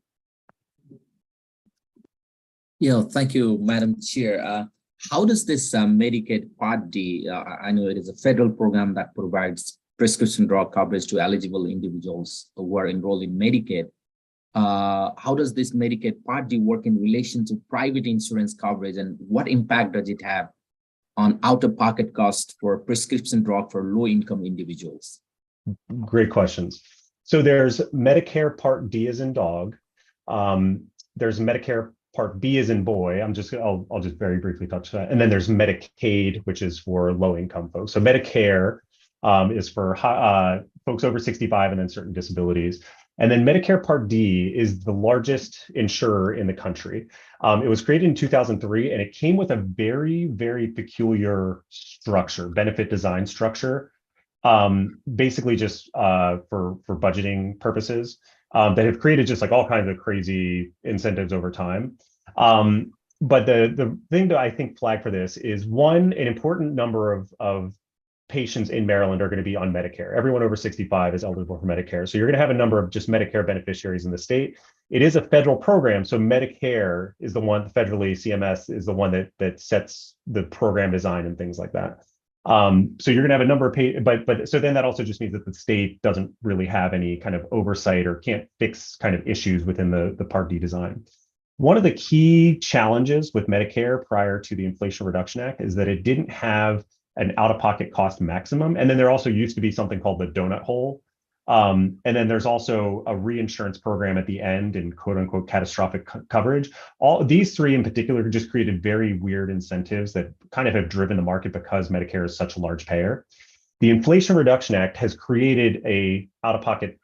Yeah, thank you, Madam Chair. How does this Medicaid Part D, I know it is a federal program that provides prescription drug coverage to eligible individuals who are enrolled in Medicaid. How does this Medicaid Part D work in relation to private insurance coverage, and what impact does it have on out-of-pocket costs for prescription drug for low-income individuals? Great questions. So there's Medicare Part D as in dog. There's Medicare Part B as in boy. I'll just very briefly touch that. And then there's Medicaid, which is for low-income folks. So Medicare is for folks over 65 and then certain disabilities. And then Medicare Part D is the largest insurer in the country. It was created in 2003, and it came with a very, very peculiar structure, benefit design structure, basically just for budgeting purposes that have created just all kinds of crazy incentives over time. But the thing that I think flag for this is, one, an important number of patients in Maryland are going to be on Medicare. Everyone over 65 is eligible for Medicare. So you're going to have a number of just Medicare beneficiaries in the state. It is a federal program. So Medicare is the one, federally, CMS is the one that sets the program design and things like that. So you're going to have a number of but so then that also just means that the state doesn't really have any kind of oversight or can't fix kind of issues within the Part D design. One of the key challenges with Medicare prior to the Inflation Reduction Act is that it didn't have an out-of-pocket cost maximum. And then there also used to be something called the donut hole. And then there's also a reinsurance program at the end and quote unquote catastrophic coverage. All these three in particular just created very weird incentives that kind of have driven the market because Medicare is such a large payer. The Inflation Reduction Act has created a out-of-pocket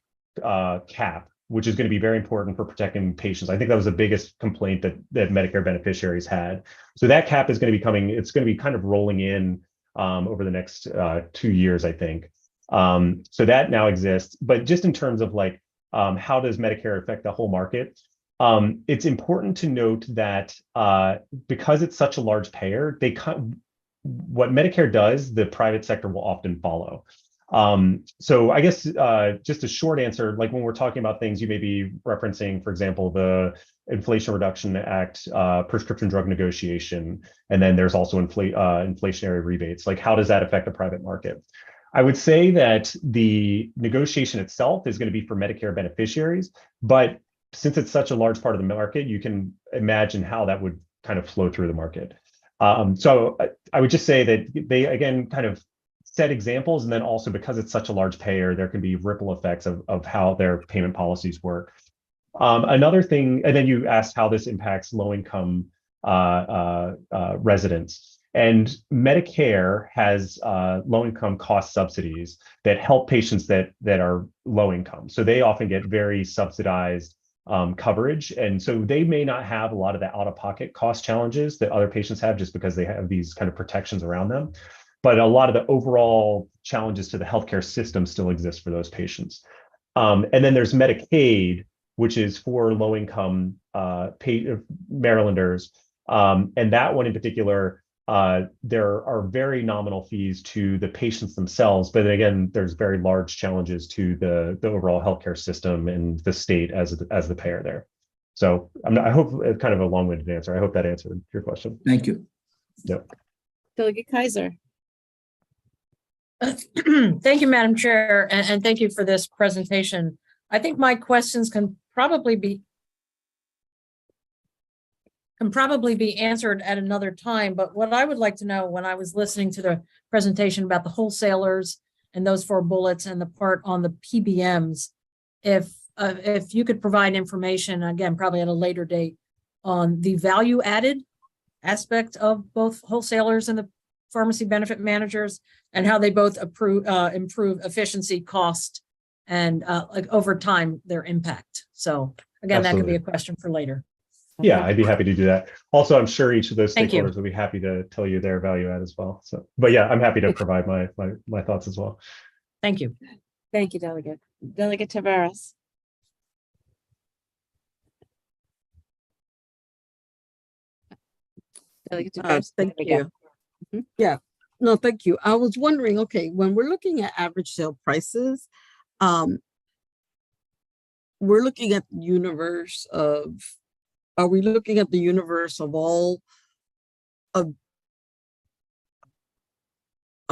cap, which is going to be very important for protecting patients. I think that was the biggest complaint that Medicare beneficiaries had. So that cap is going to be coming, it's going to be kind of rolling in over the next 2 years, I think. So that now exists. But just in terms of how does Medicare affect the whole market? It's important to note that because it's such a large payer, what Medicare does, the private sector will often follow. So I guess just a short answer, like when we're talking about things you may be referencing, for example, the Inflation Reduction Act, prescription drug negotiation, and then there's also inflationary rebates. Like, how does that affect the private market? I would say that the negotiation itself is going to be for Medicare beneficiaries, but since it's such a large part of the market, you can imagine how that would kind of flow through the market. So I would just say that they, again, kind of set examples, and then also because it's such a large payer, there can be ripple effects of how their payment policies work. Another thing, and then you asked how this impacts low-income residents. And Medicare has low-income cost subsidies that help patients that are low income. So they often get very subsidized coverage. And so they may not have a lot of the out-of-pocket cost challenges that other patients have just because they have these kind of protections around them. But a lot of the overall challenges to the healthcare system still exist for those patients. And then there's Medicaid, which is for low-income Marylanders. And that one in particular, there are very nominal fees to the patients themselves, but again, there's very large challenges to the overall healthcare system and the state as the payer there. So I hope it's kind of a long-winded answer. I hope that answered your question. Thank you. Yep. Delegate Kaiser. Thank you, Madam Chair, and thank you for this presentation. I think my questions can probably be answered at another time, but what I would like to know when I was listening to the presentation about the wholesalers and those 4 bullets and the part on the PBMs, if you could provide information, again, probably at a later date, on the value added aspect of both wholesalers and the pharmacy benefit managers, and how they both improve efficiency, cost, and like over time, their impact. So again, that could be a question for later. Yeah, I'd be happy to do that. Also, I'm sure each of those Thank you. stakeholders will be happy to tell you their value add as well. So, but yeah, I'm happy to provide my thoughts as well. Thank you. Thank you, Delegate. Delegate Tavares. Delegate Tavares. Thank you. Yeah, no, thank you. I was wondering, okay, when we're looking at average sale prices, we're looking at the universe of, are we looking at the universe of all of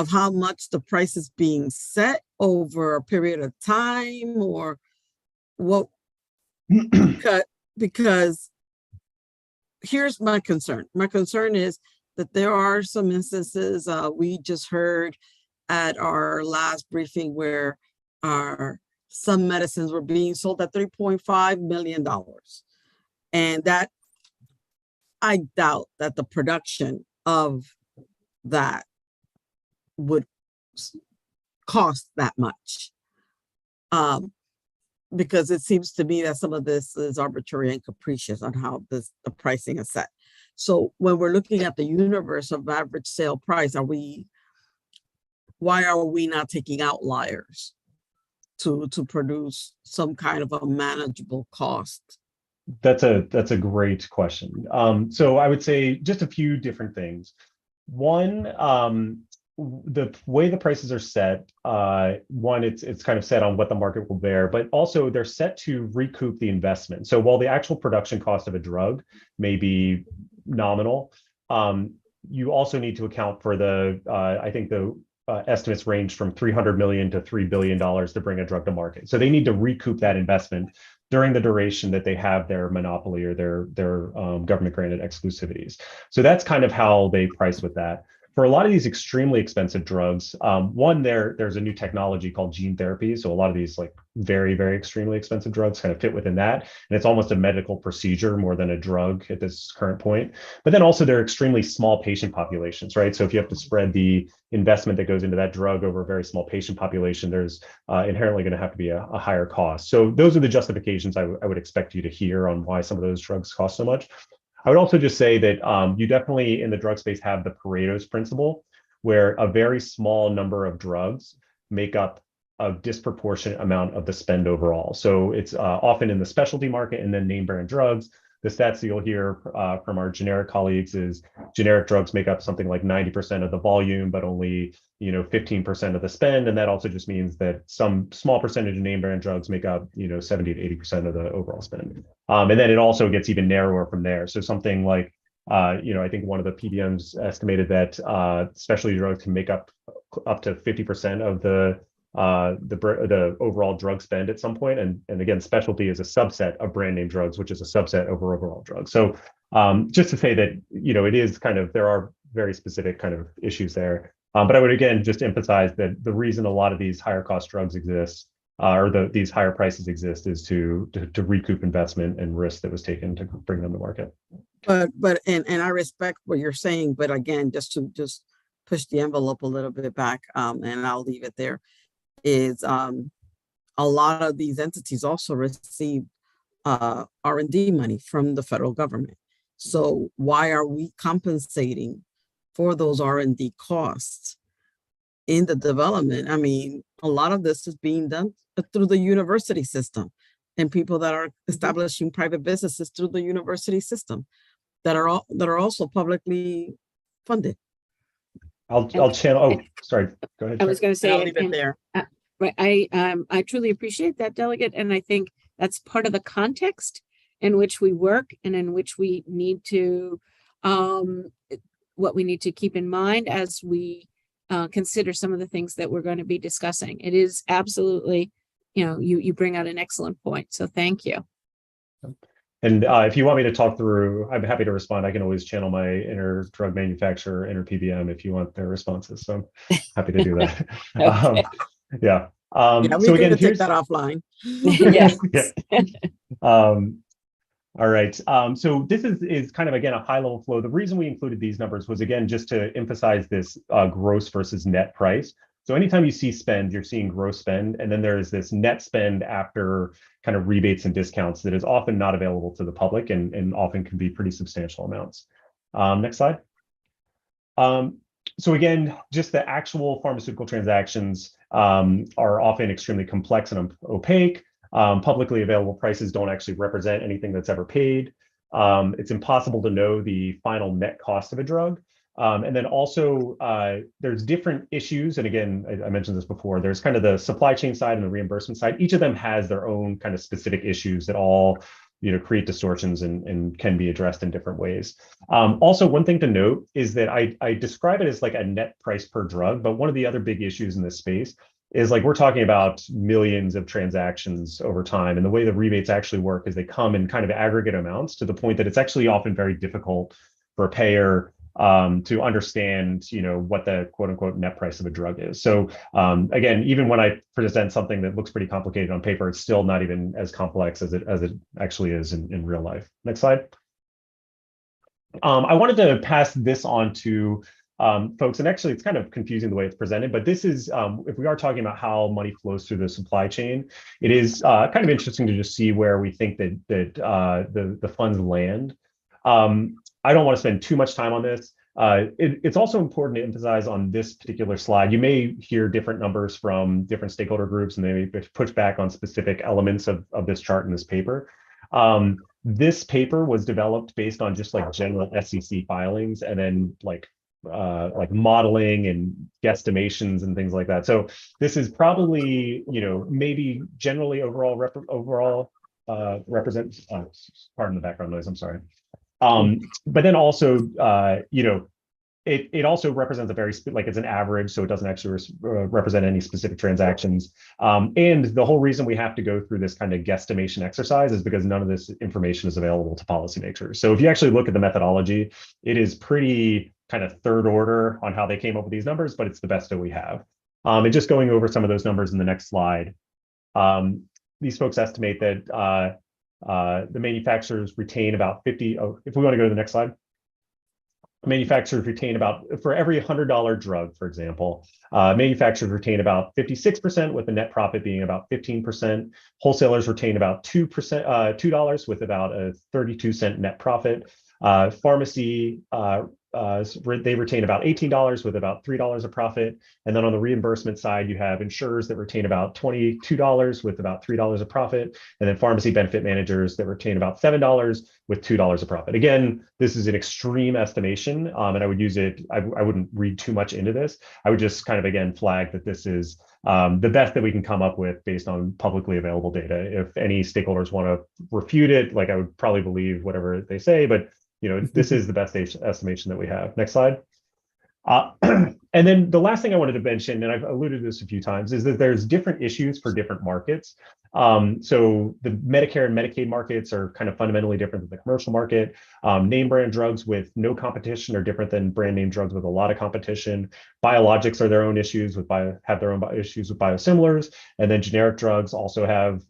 how much the price is being set over a period of time, or what? Because here's my concern. My concern is that there are some instances we just heard at our last briefing where some medicines were being sold at $3.5 million. And that, I doubt that the production of that would cost that much. Because it seems to me that some of this is arbitrary and capricious on how the pricing is set. So when we're looking at the universe of average sale price, why are we not taking outliers to produce some kind of a manageable cost? That's a great question. So I would say just a few different things. One, the way the prices are set, one, it's kind of set on what the market will bear, but also they're set to recoup the investment. So while the actual production cost of a drug may be nominal, you also need to account for I think the estimates range from $300 million to $3 billion to bring a drug to market. So they need to recoup that investment during the duration that they have their monopoly or their government granted exclusivities. So that's kind of how they price with that. For a lot of these extremely expensive drugs, one, there's a new technology called gene therapy. So a lot of these like very, very extremely expensive drugs kind of fit within that. And it's almost a medical procedure more than a drug at this current point. But then also they're extremely small patient populations, right? So if you have to spread the investment that goes into that drug over a very small patient population, there's inherently going to have to be a higher cost. So those are the justifications I would expect you to hear on why some of those drugs cost so much. I would also just say that you definitely in the drug space have the Pareto's principle, where a very small number of drugs make up a disproportionate amount of the spend overall. So it's often in the specialty market and then name brand drugs. The stats that you'll hear from our generic colleagues is generic drugs make up something like 90% of the volume, but only 15% of the spend. And that also just means that some small percentage of name brand drugs make up 70 to 80% of the overall spend. And then it also gets even narrower from there. So something like I think one of the PBMs estimated that specialty drugs can make up to 50% of the overall drug spend at some point. And again, specialty is a subset of brand name drugs, which is a subset of overall drugs. So just to say that, it is there are very specific kind of issues there. But I would, again, just emphasize that the reason a lot of these higher cost drugs exist these higher prices exist is to recoup investment and risk that was taken to bring them to market. But I respect what you're saying, but again, just push the envelope a little bit back, and I'll leave it there, is a lot of these entities also receive R&D money from the federal government. So why are we compensating for those R&D costs in the development? I mean, a lot of this is being done through the university system, and people that are establishing private businesses through the university system that are also publicly funded. I'll channel. Oh, sorry. Go ahead. I was going to say, I'll leave it there. Right. I truly appreciate that, Delegate, and I think that's part of the context in which we work and in which we need to what we need to keep in mind as we consider some of the things that we're going to be discussing. It is absolutely, you bring out an excellent point. So thank you. And if you want me to talk through, I'm happy to respond. I can always channel my inner drug manufacturer, inner PBM, if you want their responses. So I'm happy to do that. Okay. Yeah. We So again, take that offline. Yes. Yeah. All right. So this is kind of, again, a high level flow. The reason we included these numbers was, again, just to emphasize this gross versus net price. So anytime you see spend, you're seeing gross spend, and then there's this net spend after kind of rebates and discounts that is often not available to the public and often can be pretty substantial amounts. Next slide. So again, just the actual pharmaceutical transactions are often extremely complex and opaque. Publicly available prices don't actually represent anything that's ever paid. It's impossible to know the final net cost of a drug. And then also there's different issues. And again, I mentioned this before, there's kind of the supply chain side and the reimbursement side. Each of them has their own kind of specific issues that all create distortions and can be addressed in different ways. Also, one thing to note is that I describe it as like a net price per drug, but one of the other big issues in this space is like we're talking about millions of transactions over time. And the way the rebates actually work is they come in kind of aggregate amounts to the point that it's actually often very difficult for a payer to understand, what the quote unquote net price of a drug is. So again, even when I present something that looks pretty complicated on paper, it's still not even as complex as it actually is in real life. Next slide. I wanted to pass this on to folks, and actually it's kind of confusing the way it's presented, but this is, if we are talking about how money flows through the supply chain, it is kind of interesting to just see where we think that the funds land. I don't want to spend too much time on this. It's also important to emphasize on this particular slide. You may hear different numbers from different stakeholder groups, and they may push back on specific elements of this chart in this paper. This paper was developed based on just like general SEC filings, and then like modeling and guesstimations and things like that. So this is probably, maybe generally overall represent. Pardon the background noise. I'm sorry. But then also, it also represents a very, it's an average, so it doesn't actually represent any specific transactions. And the whole reason we have to go through this kind of guesstimation exercise is because none of this information is available to policymakers. So if you actually look at the methodology, it is pretty kind of third order on how they came up with these numbers, but it's the best that we have. And just going over some of those numbers in the next slide, these folks estimate that the manufacturers retain about 50, if we want to go to the next slide, manufacturers retain about, for every $100 drug, for example, manufacturers retain about 56%, with the net profit being about 15%. Wholesalers retain about $2 with about a 32-cent net profit. Pharmacy they retain about $18 with about $3 of profit. And then on the reimbursement side, you have insurers that retain about $22 with about $3 of profit. And then pharmacy benefit managers that retain about $7 with $2 of profit. Again, this is an extreme estimation, and I would use it, I wouldn't read too much into this. I would just kind of, again, flag that this is the best that we can come up with based on publicly available data. If any stakeholders want to refute it, like I would probably believe whatever they say, but this is the best estimation that we have. Next slide. And then the last thing I wanted to mention, and I've alluded to this a few times, is that there's different issues for different markets. So the Medicare and Medicaid markets are kind of fundamentally different than the commercial market. Name brand drugs with no competition are different than brand name drugs with a lot of competition. Biologics are their own issues have their own issues with biosimilars, and then generic drugs also have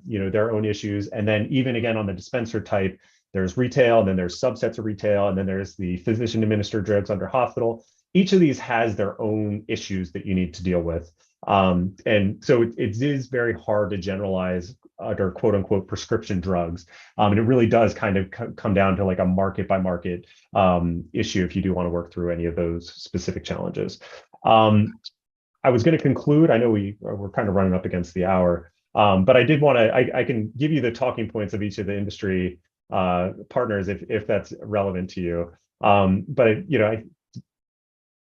their own issues. And then even again on the dispenser type, there's retail, and then there's subsets of retail, and then there's the physician administered drugs under hospital. Each of these has their own issues that you need to deal with. And so it is very hard to generalize under quote unquote prescription drugs. And it really does kind of come down to like a market by market issue if you do want to work through any of those specific challenges. I was going to conclude. I know we're kind of running up against the hour, but I did want to, I can give you the talking points of each of the industry partners if that's relevant to you. But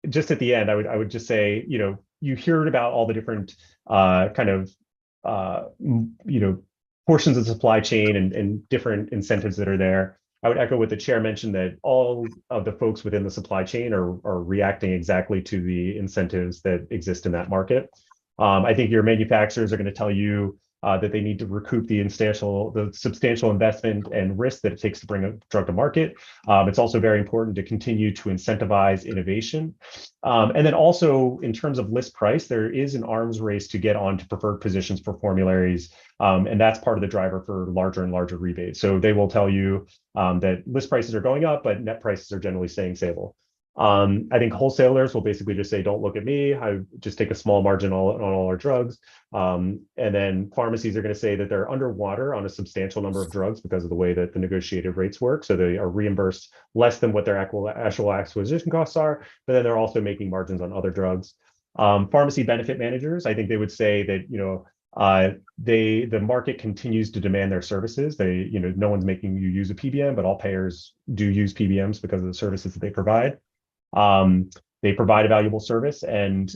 just at the end, I would just say, you heard about all the different portions of the supply chain and different incentives that are there. I would echo what the chair mentioned, that all of the folks within the supply chain are reacting exactly to the incentives that exist in that market. I think your manufacturers are going to tell you that they need to recoup the substantial investment and risk that it takes to bring a drug to market. It's also very important to continue to incentivize innovation. And then also in terms of list price, there is an arms race to get onto preferred positions for formularies. And that's part of the driver for larger and larger rebates. So they will tell you that list prices are going up, but net prices are generally staying stable. I think wholesalers will basically just say, don't look at me. I just take a small margin on all our drugs. And then pharmacies are going to say that they're underwater on a substantial number of drugs because of the way that the negotiated rates work. So they are reimbursed less than what their actual acquisition costs are, but then they're also making margins on other drugs. Pharmacy benefit managers, I think they would say that, the market continues to demand their services. No one's making you use a PBM, but all payers do use PBMs because of the services that they provide. They provide a valuable service, and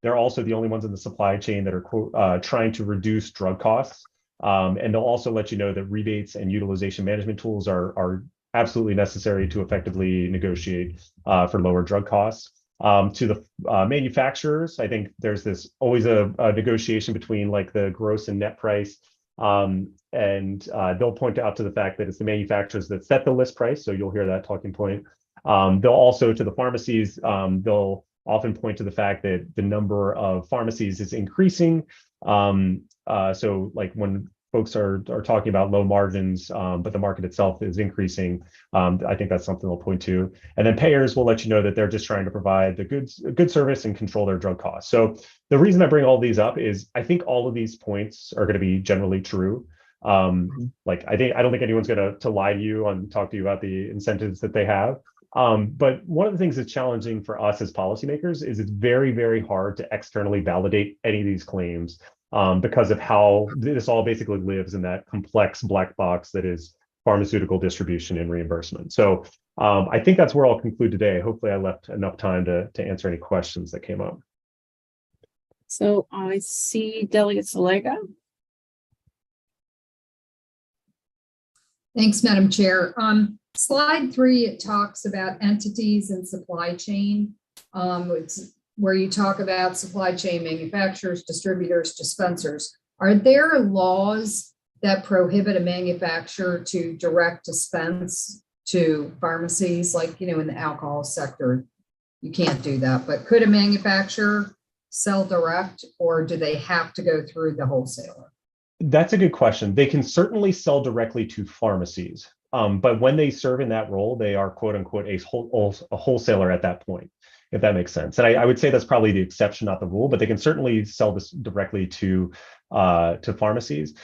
they're also the only ones in the supply chain that are trying to reduce drug costs. And they'll also let you know that rebates and utilization management tools are absolutely necessary to effectively negotiate for lower drug costs. To the manufacturers, I think there's always a negotiation between like the gross and net price. And they'll point out to the fact that it's the manufacturers that set the list price. So you'll hear that talking point. They'll also, to the pharmacies, they'll often point to the fact that the number of pharmacies is increasing. So like when folks are talking about low margins, but the market itself is increasing, I think that's something they'll point to. And then payers will let you know that they're just trying to provide the good service and control their drug costs. So the reason I bring all these up is I think all of these points are going to be generally true. I don't think anyone's going to lie to you and talk to you about the incentives that they have. But one of the things that's challenging for us as policymakers is it's very, very hard to externally validate any of these claims because of how this all basically lives in that complex black box that is pharmaceutical distribution and reimbursement. So I think that's where I'll conclude today. Hopefully I left enough time to answer any questions that came up. So I see Delegate Salega. Thanks, Madam Chair. Slide 3, it talks about entities and supply chain. It's where you talk about supply chain manufacturers, distributors, dispensers. Are there laws that prohibit a manufacturer to direct dispense to pharmacies? Like, in the alcohol sector, you can't do that. But could a manufacturer sell direct, or do they have to go through the wholesaler? That's a good question. They can certainly sell directly to pharmacies. But when they serve in that role, they are quote unquote a wholesaler at that point, if that makes sense. And I would say that's probably the exception, not the rule, but they can certainly sell this directly to pharmacies.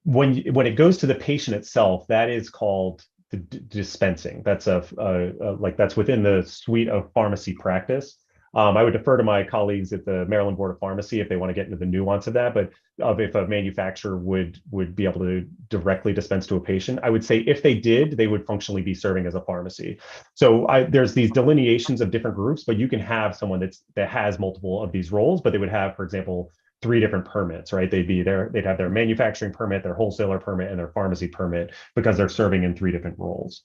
When it goes to the patient itself, that is called dispensing. That's like that's within the suite of pharmacy practice. I would defer to my colleagues at the Maryland Board of Pharmacy if they want to get into the nuance of that, but if a manufacturer would be able to directly dispense to a patient, I would say if they did, they would functionally be serving as a pharmacy. So there's these delineations of different groups, but you can have someone that has multiple of these roles, but they would have, for example, 3 different permits, right? They'd have their manufacturing permit, their wholesaler permit, and their pharmacy permit because they're serving in 3 different roles.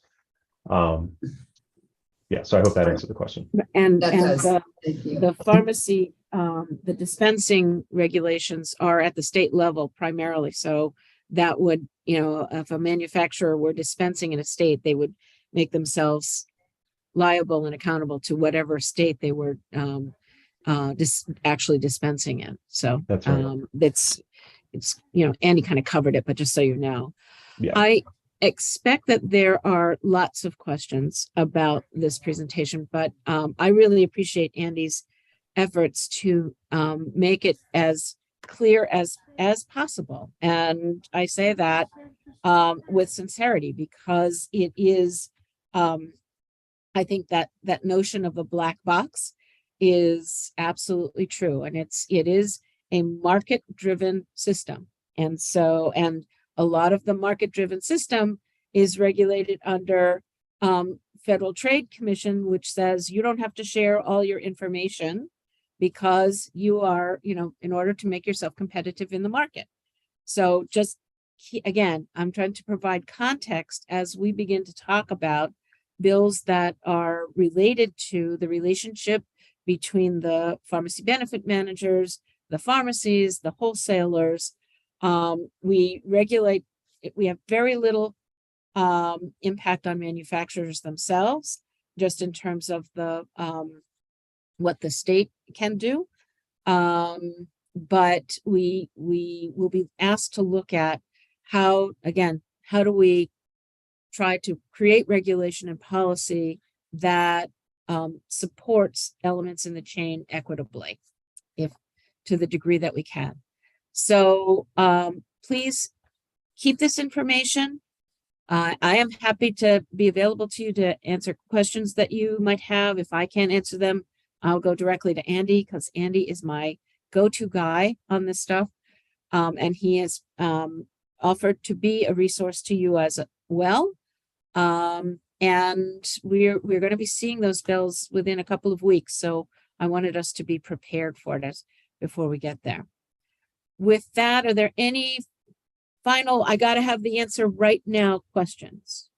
Yeah, so I hope that answered the question. And, That and does. the, Thank you. the pharmacy, the dispensing regulations are at the state level primarily. So that would, if a manufacturer were dispensing in a state, they would make themselves liable and accountable to whatever state they were actually dispensing in. So That's right. it's Andy kind of covered it, but just so you know. Yeah. I expect that there are lots of questions about this presentation, but I really appreciate Andy's efforts to make it as clear as possible. And I say that with sincerity because it is, I think that notion of a black box is absolutely true. And it is a market-driven system. And a lot of the market-driven system is regulated under Federal Trade Commission, which says you don't have to share all your information because you are, in order to make yourself competitive in the market. So just, again, I'm trying to provide context as we begin to talk about bills that are related to the relationship between the pharmacy benefit managers, the pharmacies, the wholesalers. We have very little impact on manufacturers themselves, just in terms of the what the state can do. But we will be asked to look at how do we try to create regulation and policy that supports elements in the chain equitably, if to the degree that we can. So please keep this information. I am happy to be available to you to answer questions that you might have. If I can't answer them, I'll go directly to Andy because Andy is my go-to guy on this stuff. And he has offered to be a resource to you as well. And we're going to be seeing those bills within a couple of weeks. So I wanted us to be prepared for it before we get there. With that, are there any final, I got to have the answer right now questions?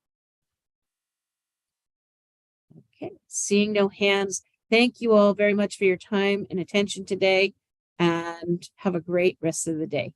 Okay, seeing no hands. Thank you all very much for your time and attention today, and have a great rest of the day.